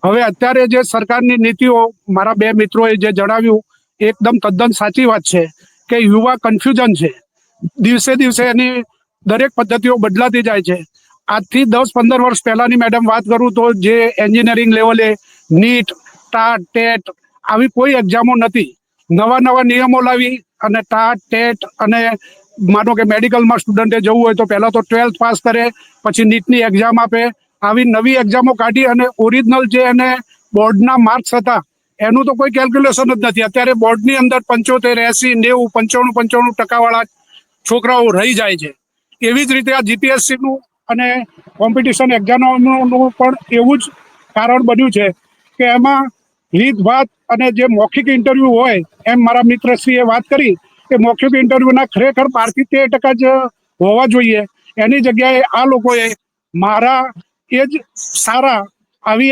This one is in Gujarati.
હવે અત્યારે જે સરકારની નીતિઓ, મારા બે મિત્રોએ જે જણાવ્યું એકદમ તદ્દન સાચી વાત છે કે યુવા કન્ફ્યુઝન છે. દિવસે દિવસે એની દરેક પદ્ધતિઓ બદલાતી જાય છે. આજથી 10-15 વર્ષ પહેલાની મેડમ વાત કરું તો જે એન્જિનિયરિંગ લેવલે નીટ, ટાટ, ટેટ આવી કોઈ એક્ઝામો નથી. નવા નવા નિયમો લાવી અને ટાટ, ટેટ અને માનો કે મેડિકલમાં સ્ટુડન્ટે જવું હોય તો પહેલાં તો 12th પાસ કરે, પછી નીટની એક્ઝામ આપે. આવી નવી એક્ઝામો કાઢી અને ઓરિજિનલ જે એને બોર્ડના માર્ક્સ હતા એનું તો કોઈ કેલ્ક્યુલેશન જ નથી. અત્યારે બોર્ડની અંદર 75, 80, 90, 95-95% છોકરાઓ રહી જાય છે. એવી જ રીતે આ જીપીએસસીનું અને કોમ્પિટિશન એક્ઝામોનું પણ એવું જ કારણ બન્યું છે કે એમાં રીતભાત અને જે મૌખિક ઇન્ટરવ્યૂ હોય, એમ મારા મિત્રશ્રીએ વાત કરી કે મૌખિક ઇન્ટરવ્યૂના ખરેખર 12-13% જ હોવા જોઈએ. એની જગ્યાએ આ લોકોએ મારા એ જ સારા આવી એક